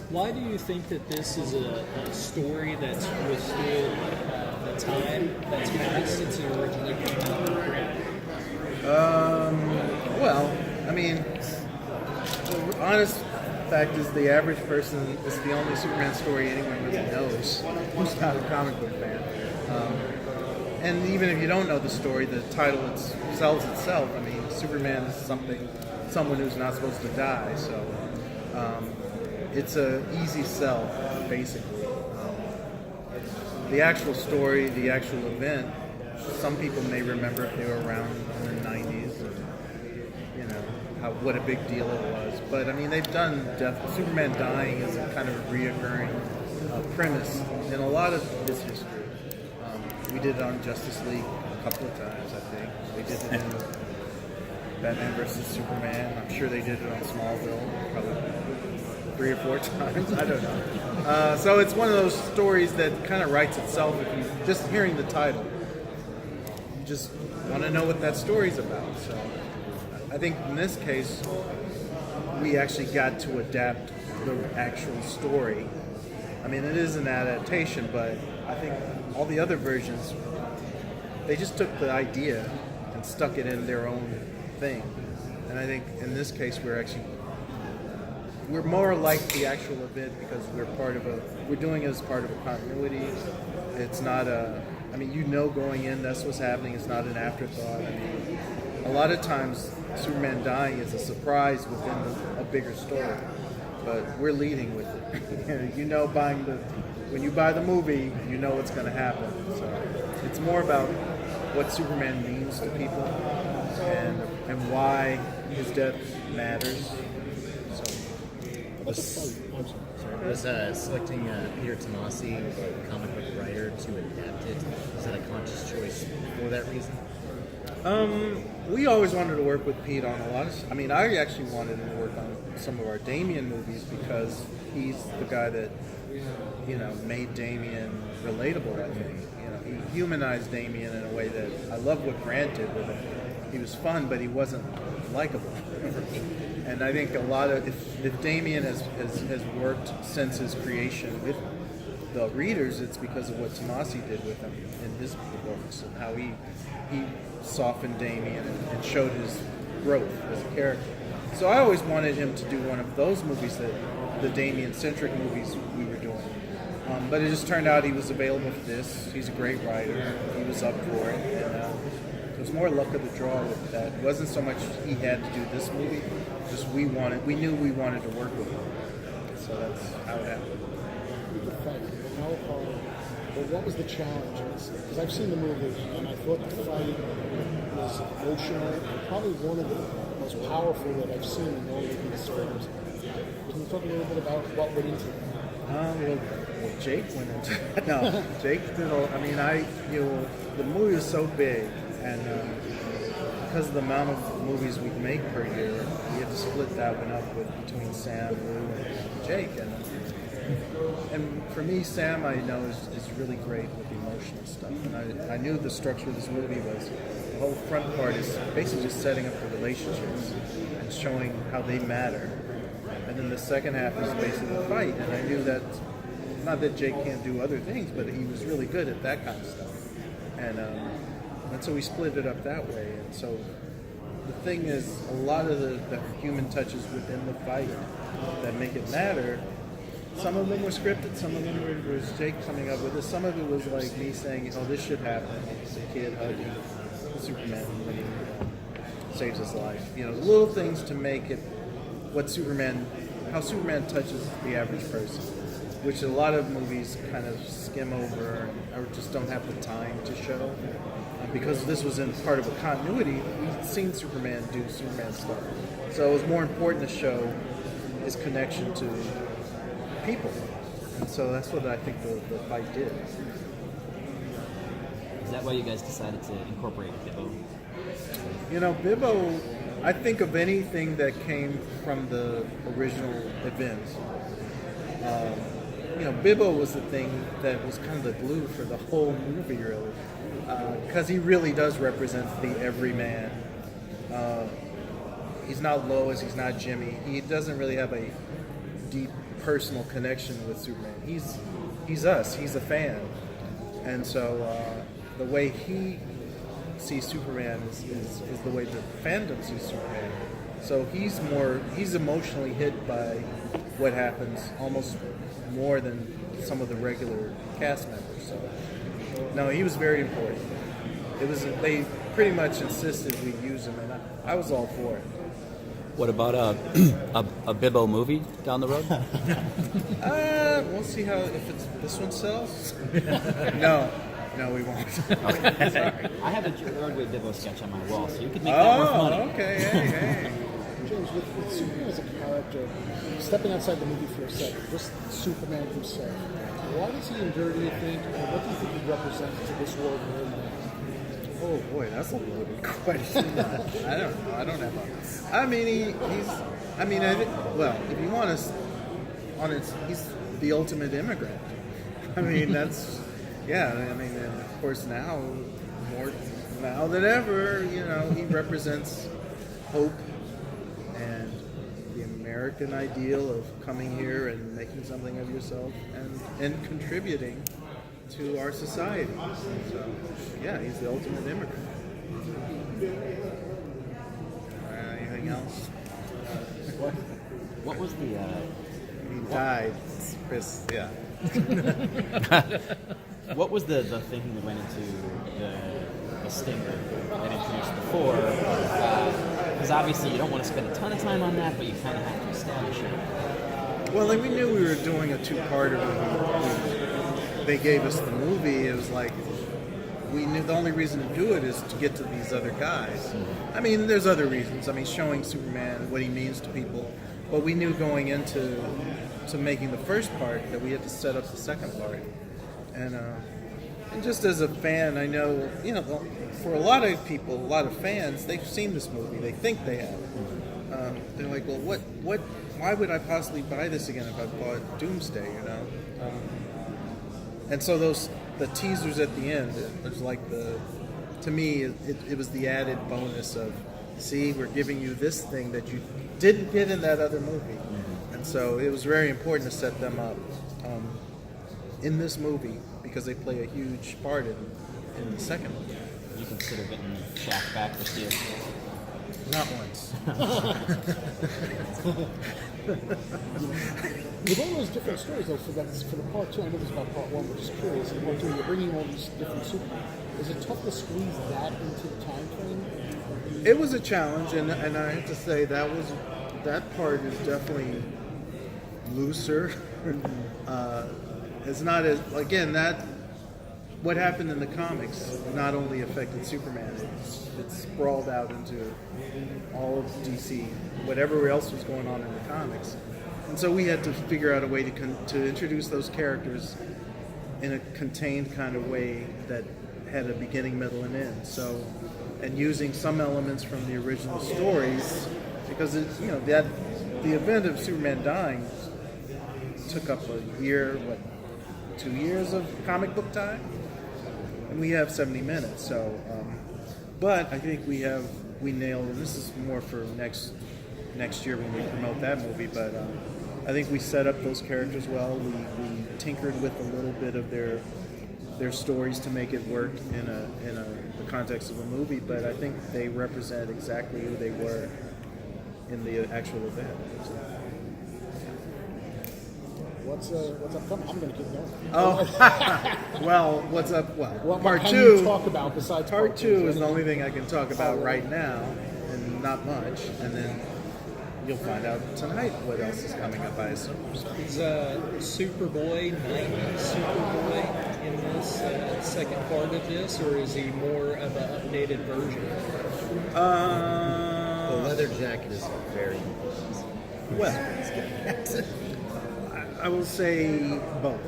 Why do you think that this is a story that's withstood the time that's passed since it originally came out? Well, I mean, the honest fact is the average person is the only Superman story anyone really knows who's not a comic book fan. And even if you don't know the story, the title sells itself. I mean, Superman is someone who's not supposed to die, so it's a easy sell, basically. The actual story, the actual event, some people may remember if they were around in the 90s, what a big deal it was. But I mean, they've done Superman dying is a kind of a reoccurring premise in a lot of his history. We did it on Justice League a couple of times, I think. They did it in Batman vs. Superman. I'm sure they did it on Smallville, probably 3 or 4 times. I don't know. So it's one of those stories that kind of writes itself if you just hearing the title. You just want to know what that story's about. So I think in this case, we actually got to adapt the actual story. I mean, it is an adaptation, but I think all the other versions, they just took the idea and stuck it in their own thing. And I think in this case, we're more like the actual event because we're doing it as part of a continuity. It's not going in, that's what's happening. It's not an afterthought. I mean, a lot of times Superman dying is a surprise within a bigger story, but we're leading with it. When you buy the movie, you know what's going to happen. So it's more about what Superman means to people and why his death matters. Was selecting Peter Tomasi, a comic book writer, to adapt it, was that a conscious choice for that reason? We always wanted to work with Pete on a lot of. I actually wanted him to work on some of our Damian movies because he's the guy that made Damian relatable. I think he humanized Damian in a way that I love what Grant did with him. He was fun, but he wasn't likable. And I think a lot of if Damian has worked since his creation with the readers, it's because of what Tomasi did with him in his books and how he softened Damian and showed his growth as a character. So I always wanted him to do one of those movies, the Damian-centric movies we were doing. But it just turned out he was available for this. He's a great writer. He was up for it. And it was more luck of the draw with that. It wasn't so much he had to do this movie, just we knew we wanted to work with him. So that's how it happened. What was the challenge? Because I've seen the movie, and I thought the fight was emotional and probably one of the most powerful that I've seen in all of these films. Can you talk a little bit about what went into it? Well, Jake went into it. No, Jake did the movie was so big, and because of the amount of movies we make per year, we had to split that one up between Sam, Lou, and Jake. And for me, Sam, I know, is really great with the emotional stuff. And I knew the structure of this movie was, the whole front part is basically just setting up the relationships and showing how they matter. And then the second half is basically the fight. And I knew that, not that Jake can't do other things, but he was really good at that kind of stuff. And so we split it up that way. And so the thing is, a lot of the human touches within the fight that make it matter, some of them were scripted, some of them was Jake coming up with it. Some of it was like me saying, this should happen. It's a kid hugging Superman when he saves his life. Little things to make it how Superman touches the average person, which a lot of movies kind of skim over or just don't have the time to show. Because this was in part of a continuity, we've seen Superman do Superman stuff. So it was more important to show his connection to people. And so that's what I think the fight did. Is that why you guys decided to incorporate Bibbo? Bibbo, I think of anything that came from the original events. Bibbo was the thing that was kind of the glue for the whole movie, really. Because he really does represent the everyman. He's not Lois, he's not Jimmy. He doesn't really have a deep personal connection with Superman. He's us. He's a fan, and so the way he sees Superman is the way the fandom sees Superman. So he's emotionally hit by what happens almost more than some of the regular cast members. So no, he was very important. They pretty much insisted we use him, and I was all for it. What about a Bibbo movie down the road? We'll see if this one sells. No, we won't. I have a Broadway Bibbo sketch on my wall, so you could make that worth money. Okay, hey. James, with Superman as a character, stepping outside the movie for a second, just Superman himself, why does he endure, do you think, and what do you think he represents to this world we're in now? Oh boy, that's a loaded question. I don't know. I don't have a. I mean, he's. I mean, well, if you want to, he's the ultimate immigrant. I mean, that's. Yeah, I mean, and of course now, more now than ever, he represents hope and the American ideal of coming here and making something of yourself and contributing to our society. So, yeah, he's the ultimate immigrant. Anything else? What was the? He died, Chris. Yeah. What was the thinking that went into the stinger that introduced the four? Because obviously you don't want to spend a ton of time on that, but you kind of have to establish it. Well, we knew we were doing a two-parter when they gave us the movie. It was like we knew the only reason to do it is to get to these other guys. I mean, there's other reasons. I mean, showing Superman what he means to people, but we knew going into making the first part that we had to set up the second part. And just as a fan, I know, for a lot of people, a lot of fans, they've seen this movie. They think they have. They're like, well, why would I possibly buy this again if I bought Doomsday, And so the teasers at the end, it was like to me, it was the added bonus of, see, we're giving you this thing that you didn't get in that other movie. And so it was very important to set them up in this movie because they play a huge part in the second movie. You consider getting Shaq back this year? Not once. With all those different stories, though, for the part two, I know this about part one, but just curious, in part two, you're bringing all these different Supermen. Is it tough to squeeze that into the time frame? It was a challenge, and I have to say that part is definitely looser. It's not as, again, that what happened in the comics not only affected Superman, it sprawled out into all of DC, whatever else was going on in the comics. And so we had to figure out a way to introduce those characters in a contained kind of way that had a beginning, middle, and end. So, and using some elements from the original stories, because the event of Superman dying took up a year, 2 years of comic book time, and we have 70 minutes. So, but I think we nailed, and this is more for next year when we promote that movie. But I think we set up those characters well. We tinkered with a little bit of their stories to make it work in the context of a movie. But I think they represent exactly who they were in the actual event. What's upcoming? I'm going to keep going. Oh, well, what's up? Well, What part can two. you talk about besides Part two is the anything? only thing I can talk about right now, and not much. And then you'll find out tonight what else is coming up, I assume. Is Superboy, 90s Superboy, in this second part of this, or is he more of an updated version? The leather jacket is very important. Well, I will say both.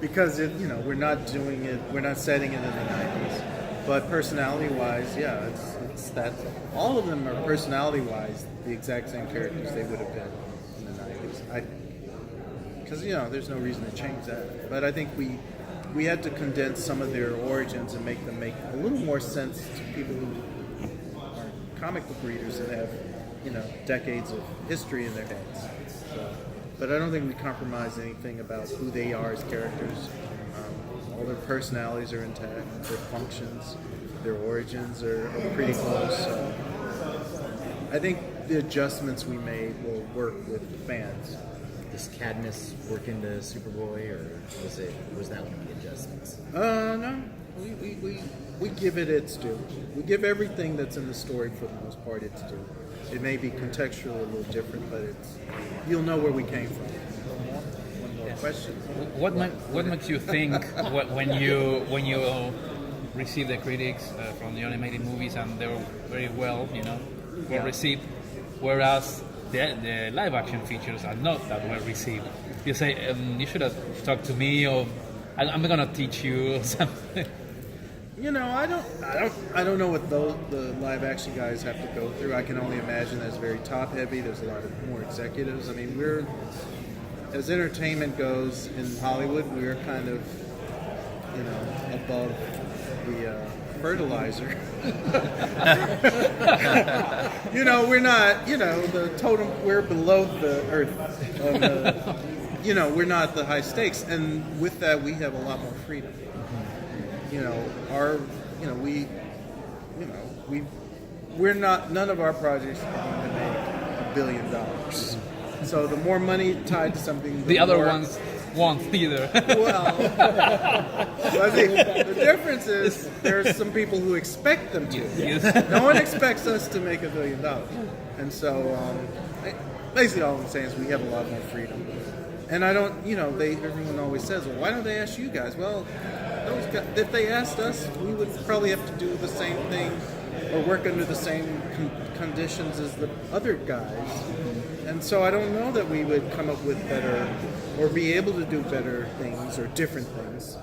Because we're not doing it, we're not setting it in the 90s. But personality-wise, yeah, it's that. All of them are personality-wise the exact same characters they would have been in the 90s. Because there's no reason to change that. But I think we had to condense some of their origins and make them make a little more sense to people who are comic book readers and have decades of history in their heads. So but I don't think we compromise anything about who they are as characters. All their personalities are intact, their functions, their origins are pretty close. So I think the adjustments we made will work with the fans. Does Cadmus work into Superboy, or was that one of the adjustments? No. We give it its due. We give everything that's in the story for the most part its due. It may be contextually a little different, but you'll know where we came from. One more question. What makes you think when you receive the critics from the animated movies and they were very well received, whereas the live action features are not that well received? You say you should have talked to me, or I'm gonna teach you or something. I don't know what the live action guys have to go through. I can only imagine that it's very top heavy. There's a lot of more executives. I mean, as entertainment goes in Hollywood, we're kind of, above the fertilizer. We're not, the totem, we're below the earth. We're not the high stakes. And with that, we have a lot more freedom. None of our projects are going to make $1 billion. So the more money tied to something, the other ones won't either. Well, I think the difference is there's some people who expect them to. Yes. No one expects us to make $1 billion, and so basically all I'm saying is we have a lot more freedom. And I don't, everyone always says, well, why don't they ask you guys? Well, those guys, if they asked us, we would probably have to do the same thing or work under the same conditions as the other guys. And so I don't know that we would come up with better or be able to do better things or different things.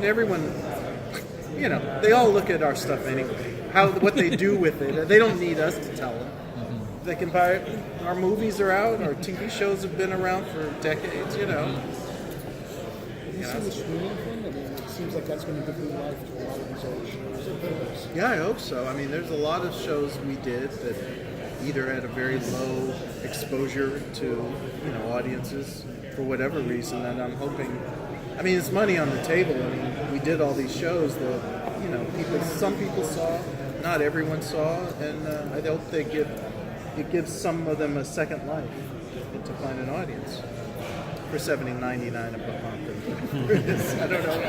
Everyone, they all look at our stuff anyway. What they do with it, they don't need us to tell them. They can buy it. Our movies are out. Our TV shows have been around for decades. Have you seen the streaming thing? I mean, it seems like that's going to give new life to a lot of these old shows. Yeah, I hope so. I mean, there's a lot of shows we did that either had a very low exposure to audiences for whatever reason, and I'm hoping. I mean, it's money on the table. I mean, we did all these shows that some people saw, not everyone saw, and I hope it gives some of them a second life to find an audience for $70.99 a month. I don't know.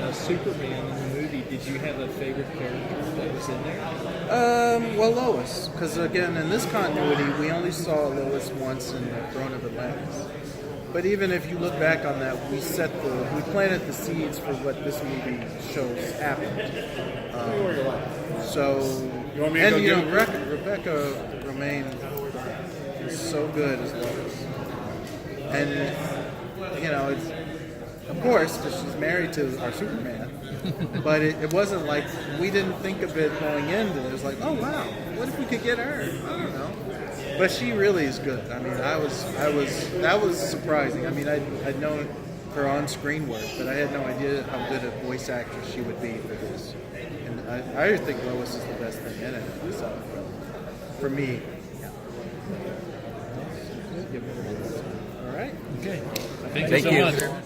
In Superman in the movie, did you have a favorite character that was in there? Well, Lois, because again, in this continuity, we only saw Lois once in the Throne of Atlantis. But even if you look back on that, we planted the seeds for what this movie shows happened. Rebecca Romaine is so good as Lois, and it's of course because she's married to our Superman. But it wasn't like we didn't think of it going into it. It was like, oh wow, what if we could get her? I don't know. But she really is good. I mean, that was surprising. I mean, I'd known her on-screen work, but I had no idea how good a voice actress she would be for this. And I think Lois is the best thing in it. So, for me, yeah. All right. Okay. Thank you so much.